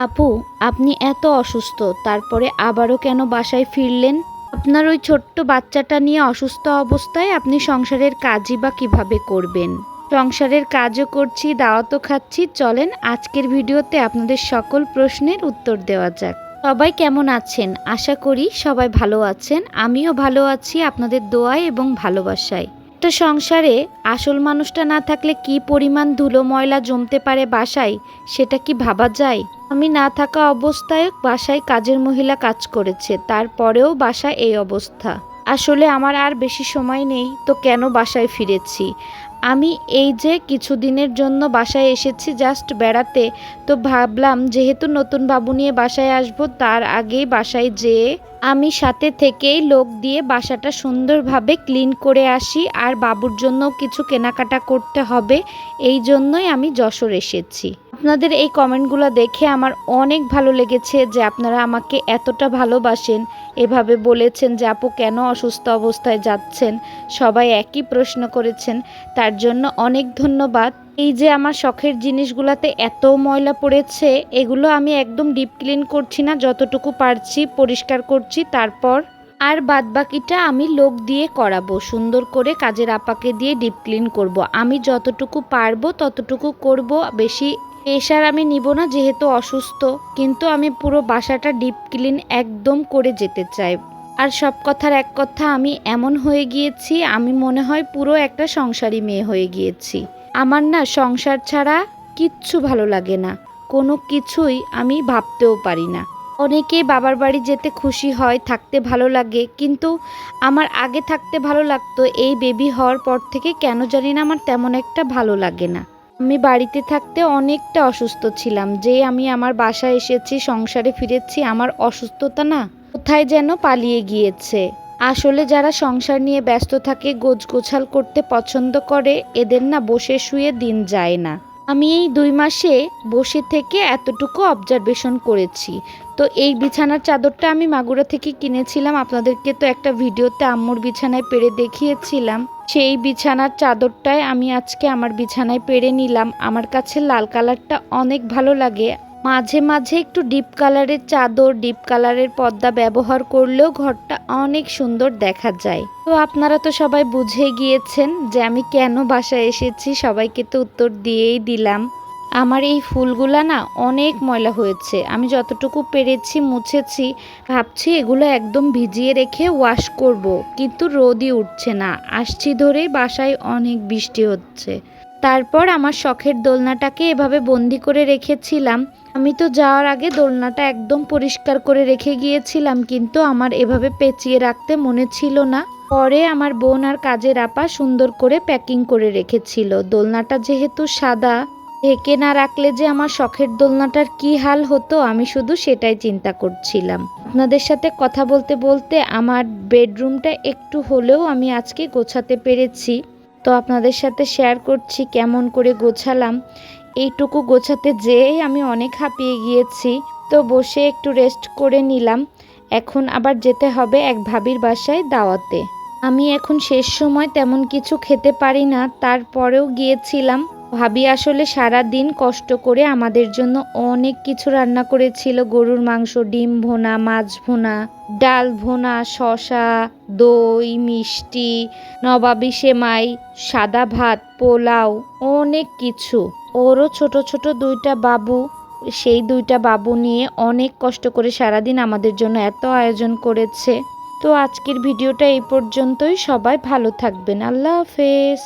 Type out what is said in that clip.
আপু, আপনি এত অসুস্থ, তারপরে আবারও কেন বাসায় ফিরলেন? আপনার ওই ছোট্ট বাচ্চাটা নিয়ে অসুস্থ অবস্থায় আপনি সংসারের কাজই বা কিভাবে করবেন? সংসারের কাজও করছি, দাওয়াতও খাচ্ছি। চলেন আজকের ভিডিওতে আপনাদের সকল প্রশ্নের উত্তর দেওয়া যাক। সবাই কেমন আছেন? আশা করি সবাই ভালো আছেন। আমিও ভালো আছি আপনাদের দোয়ায় এবং ভালোবাসায়। একটা সংসারে আসল মানুষটা না থাকলে কি পরিমাণ ধুলো ময়লা জমতে পারে বাসায়, সেটা কি ভাবা যায়? আমি না থাকা অবস্থায় বাসায় কাজের মহিলা কাজ করেছে, তারপরেও বাসায় এই অবস্থা। আসলে আমার আর বেশি সময় নেই, তো কেন বাসায় ফিরেছি। আমি এই যে কিছুদিনের জন্য বাসায় এসেছি জাস্ট বেড়াতে, তো ভাবলাম যেহেতু নতুন বাবু নিয়ে বাসায় আসবো, তার আগেই বাসায় যেয়ে আমি সাথে থেকেই লোক দিয়ে বাসাটা সুন্দরভাবে ক্লিন করে আসি। আর বাবুর জন্য কিছু কেনাকাটা করতে হবে, এই জন্যই আমি যশোর এসেছি। আপনাদের এই কমেন্টগুলো দেখে আমার অনেক ভালো লেগেছে যে আপনারা আমাকে এতটা ভালোবাসেন। এভাবে বলেছেন যে আপু কেন অসুস্থ অবস্থায় যাচ্ছেন, সবাই একই প্রশ্ন করেছেন, তার জন্য অনেক ধন্যবাদ। এই যে আমার শখের জিনিসগুলোতে এত ময়লা পড়েছে, এগুলো আমি একদম ডিপ ক্লিন করছি না, যতটুকু পারছি পরিষ্কার করছি, তারপর আর বাদবাকিটা আমি লোক দিয়ে করাবো। সুন্দর করে কাজের আপাকে দিয়ে ডিপ ক্লিন করব। আমি যতটুকু পারবো ততটুকু করব, বেশি প্রেশার আমি নিব না যেহেতু অসুস্থ। কিন্তু আমি পুরো বাসাটা ডিপ ক্লিন একদম করে যেতে চাই। আর সব কথার এক কথা, আমি এমন হয়ে গিয়েছি, আমি মনে হয় পুরো একটা সংসারী মেয়ে হয়ে গিয়েছি। আমার না সংসার ছাড়া কিচ্ছু ভালো লাগে না, কোনো কিছুই আমি ভাবতেও পারি না। অনেকেই বাবার বাড়ি যেতে খুশি হয়, থাকতে ভালো লাগে, কিন্তু আমার আগে থাকতে ভালো লাগতো। এই বেবি হওয়ার পর থেকে কেন জানি না আমার তেমন একটা ভালো লাগে না। আমি বাড়িতে থাকতে অনেকটা অসুস্থ ছিলাম, যে আমি আমার বাসায় এসেছি, সংসারে ফিরেছি, আমার অসুস্থতা না কোথায় যেন পালিয়ে গিয়েছে। আসলে যারা সংসার নিয়ে ব্যস্ত থাকে, গোছগাছাল করতে পছন্দ করে, এদের না বসে শুয়ে দিন যায় না। আমি এই 2 মাসে বসে থেকে এতটুকু অবজারভেশন করেছি। তো এই বিছানার চাদরটা আমি মাগুরা থেকে কিনেছিলাম, আপনাদেরকে তো একটা ভিডিওতে আম্মুর বিছানায় পেরে দেখিয়েছিলাম। সেই বিছানার চাদরটাই আমি আজকে আমার বিছানায় পেরে নিলাম। আমার কাছে লাল কালারটা অনেক ভালো লাগে। মাঝে মাঝে একটু ডিপ কালারের চাদর, ডিপ কালারের পর্দা ব্যবহার করলেও ঘরটা অনেক সুন্দর দেখা যায়। তো আপনারা তো সবাই বুঝে গিয়েছেন যে আমি কেন বাসায় এসেছি, সবাইকে তো উত্তর দিয়েই দিলাম। আমার এই ফুলগুলা না অনেক ময়লা হয়েছে, আমি যতটুকু পেরেছি মুছেছি। ভাবছি এগুলো একদম ভিজিয়ে রেখে ওয়াশ করব, কিন্তু রোদই উঠছে না। আসছি ধরেই বাসায় অনেক বৃষ্টি হচ্ছে। তারপর আমার শখের দোলনাটাকে এভাবে বন্দি করে রেখেছিলাম। আমি তো যাওয়ার আগে দোলনাটা একদম পরিষ্কার করে রেখে গিয়েছিলাম, কিন্তু আমার এভাবে পেঁচিয়ে রাখতে মনে ছিল না। পরে আমার বোন আর কাজের আপা সুন্দর করে প্যাকিং করে রেখেছিল। দোলনাটা যেহেতু সাদা, ঢেকে না রাখলে যে আমার শখের দোলনাটার কি হাল হতো, আমি শুধু সেটাই চিন্তা করছিলাম। আপনাদের সাথে কথা বলতে বলতে আমার বেডরুমটা একটু হলেও আমি আজকে গোছাতে পেরেছি। তো আপনাদের সাথে শেয়ার করছি কেমন করে গোছালাম। এইটুকু গোছাতে যেয়েই আমি অনেক হাঁপিয়ে গিয়েছি। তো বসে একটু রেস্ট করে নিলাম। এখন আবার যেতে হবে এক ভাবির বাসায় দাওয়াতে। আমি এখন শেষ সময় তেমন কিছু খেতে পারি না, তারপরেও গিয়েছিলাম। ভাবি আসলে সারা দিন কষ্ট করে আমাদের জন্য অনেক কিছু রান্না করেছিল। গরুর মাংস, ডিম ভুনা, মাছ ভুনা, ডাল ভুনা, শসা, দই, মিষ্টি, নবাবী সেমাই, সাদা ভাত, পোলাও, অনেক কিছু। ওরও ছোট ছোট 2টা বাবু, সেই 2টা বাবু নিয়ে অনেক কষ্ট করে সারাদিন আমাদের জন্য এত আয়োজন করেছে। তো আজকের ভিডিওটা এই পর্যন্তই। সবাই ভালো থাকবেন। আল্লাহ হাফেজ।